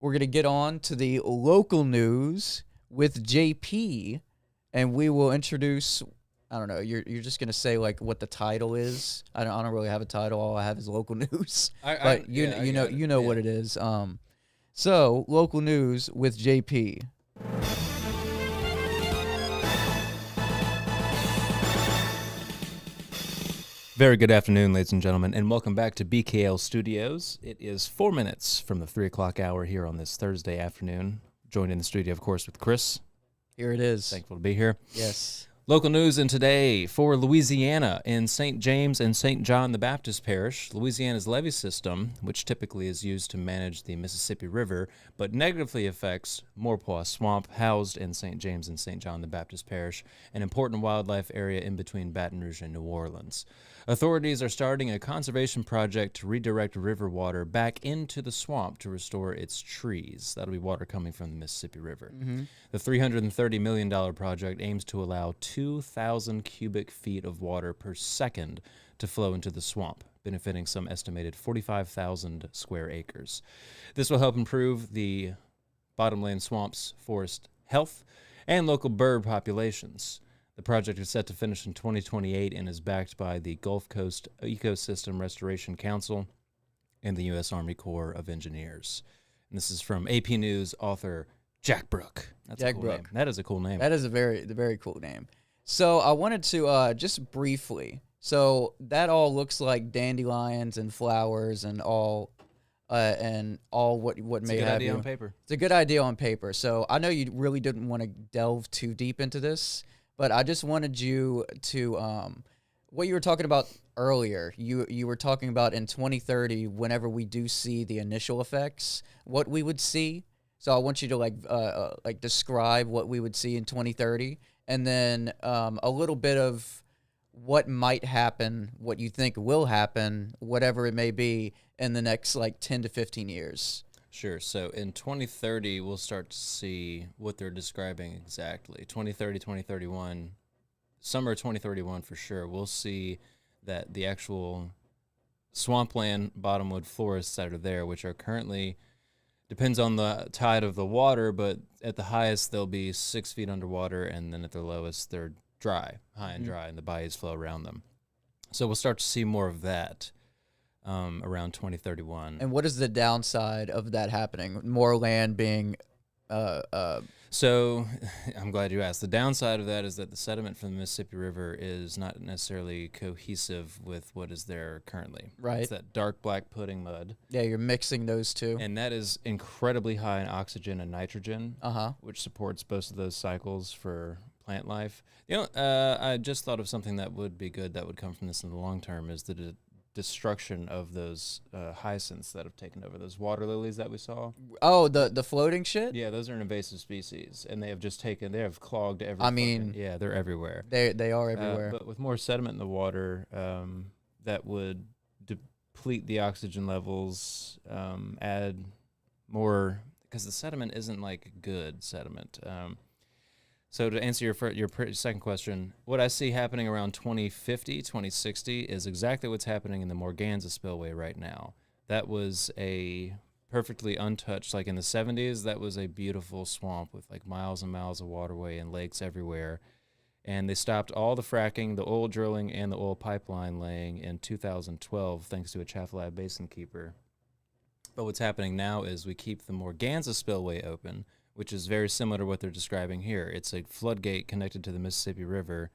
we're going to get on to the local news with JP, and we will introduce. I don't know. You're just gonna say like what the title is. I don't really have a title. All I have is local news. But you know what it is. So local news with JP. Very good afternoon, ladies and gentlemen, and welcome back to BKL Studios. It is 4 minutes from the 3 o'clock hour here on this Thursday afternoon. Joined in the studio, of course, with Chris. Here it is. Thankful to be here. Yes. Local news in today for Louisiana in St. James and St. John the Baptist Parish. Louisiana's levee system, which typically is used to manage the Mississippi River, but negatively affects Maurepas Swamp, housed in St. James and St. John the Baptist Parish, an important wildlife area in between Baton Rouge and New Orleans. Authorities are starting a conservation project to redirect river water back into the swamp to restore its trees. That'll be water coming from the Mississippi River. Mm-hmm. The $330 million project aims to allow 2,000 cubic feet of water per second to flow into the swamp, benefiting some estimated 45,000 square acres. This will help improve the bottomland swamp's forest health and local bird populations. The project is set to finish in 2028 and is backed by the Gulf Coast Ecosystem Restoration Council and the U.S. Army Corps of Engineers. And this is from AP News author Jack Brook. That's Jack a cool Brook. name. That is a cool name. That is a very cool name. So I wanted to just briefly. So that all looks like dandelions and flowers and all what It's may a good have idea you. on paper. It's a good idea on paper. So I know you really didn't want to delve too deep into this, but I just wanted you to what you were talking about earlier. You were talking about in 2030, whenever we do see the initial effects, what we would see. So I want you to like describe what we would see in 2030, and then a little bit of what might happen, what you think will happen, whatever it may be, in the next like 10 to 15 years. Sure. So in 2030, we'll start to see what they're describing exactly. 2030, 2031, summer 2031 for sure. We'll see that the actual swampland bottomwood forests that are there, which are currently, depends on the tide of the water, but at the highest, they'll be 6 feet underwater, and then at their lowest, they're dry, high and dry, and the bayous flow around them. So we'll start to see more of that around 2031. And what is the downside of that happening? More land being So I'm glad you asked. The downside of that is that the sediment from the Mississippi River is not necessarily cohesive with what is there currently. Right. It's that dark black pudding mud. Yeah, you're mixing those two. And that is incredibly high in oxygen and nitrogen, which supports both of those cycles for plant life. I just thought of something that would be good that would come from this in the long term is the destruction of those hyacinths that have taken over, those water lilies that we saw. Oh, the floating shit? Yeah, those are an invasive species, and they have clogged every yeah, they're everywhere. They are everywhere. But with more sediment in the water, that would deplete the oxygen levels, add more, because the sediment isn't like good sediment. So to answer your second question, what I see happening around 2050, 2060 is exactly what's happening in the Morganza spillway right now. That was a perfectly untouched, like in the 70s, that was a beautiful swamp with like miles and miles of waterway and lakes everywhere. And they stopped all the fracking, the oil drilling, and the oil pipeline laying in 2012 thanks to a Chaffalab Basin keeper. But what's happening now is we keep the Morganza spillway open, which is very similar to what they're describing here. It's a floodgate connected to the Mississippi River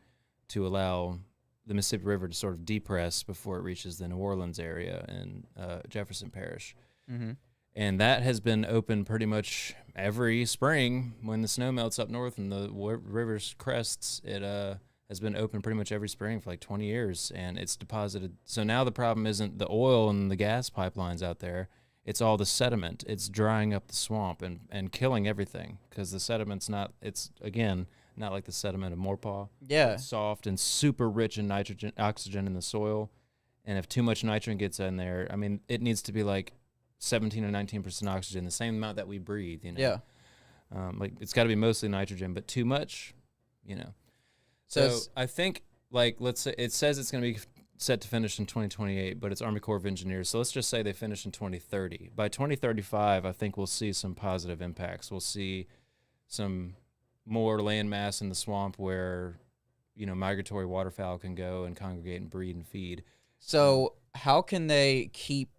to allow the Mississippi River to sort of depress before it reaches the New Orleans area in Jefferson Parish. Mm-hmm. And that has been open pretty much every spring when the snow melts up north and the river's crests. It has been open pretty much every spring for like 20 years, and it's deposited. So now the problem isn't the oil and the gas pipelines out there. It's all the sediment. It's drying up the swamp and killing everything because the sediment's not, it's, again, not like the sediment of Maurepas. Yeah. It's soft and super rich in nitrogen, oxygen in the soil. And if too much nitrogen gets in there, I mean, it needs to be like 17 or 19% oxygen, the same amount that we breathe, you know? Yeah. Like, it's got to be mostly nitrogen, but too much, you know. So I think, like, let's say, it says it's going to be set to finish in 2028, but it's Army Corps of Engineers. So let's just say they finish in 2030. By 2035, I think we'll see some positive impacts. We'll see some more land mass in the swamp where, migratory waterfowl can go and congregate and breed and feed. So how can they keep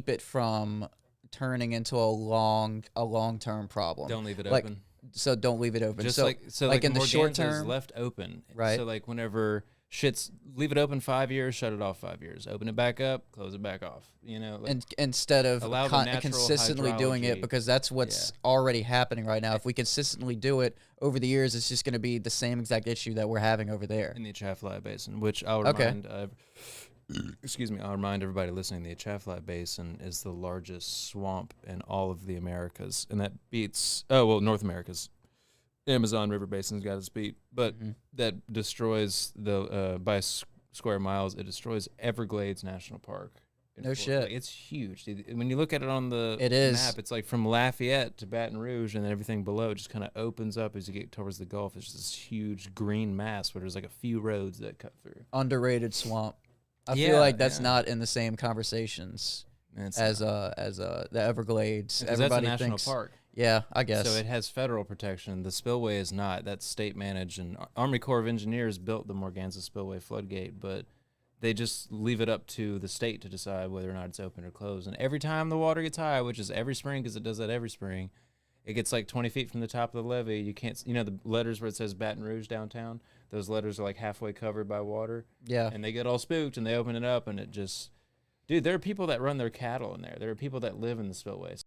it from turning into a long-term problem? Don't leave it like, open. So don't leave it open. Just so like in the short Morganza term, is left open. right? So like whenever leave it open 5 years, shut it off 5 years, open it back up, close it back off. And instead of allow the natural consistently doing it, hydrology. because that's what's already happening right now. If we consistently do it over the years, it's just going to be the same exact issue that we're having over there in the Atchafalaya Basin, which I'll remind. I'll remind everybody listening: the Atchafalaya Basin is the largest swamp in all of the Americas, and that beats North America's. Amazon River Basin's got its beat, but that destroys by square miles. It destroys Everglades National Park. No shit. Like, it's huge. When you look at it on the map, it's like from Lafayette to Baton Rouge, and then everything below it just kind of opens up as you get towards the Gulf. It's just this huge green mass where there's like a few roads that cut through. Underrated swamp. I feel like that's not in the same conversations as the Everglades. Everybody that's a national thinks, park. Yeah, I guess. So it has federal protection. The spillway is not. That's state managed, and Army Corps of Engineers built the Morganza Spillway floodgate, but they just leave it up to the state to decide whether or not it's open or closed. And every time the water gets high, which is every spring because it does that every spring, it gets like 20 feet from the top of the levee. You can't, the letters where it says Baton Rouge downtown, those letters are like halfway covered by water. Yeah. And they get all spooked and they open it up and it just, dude, there are people that run their cattle in there. There are people that live in the spillways.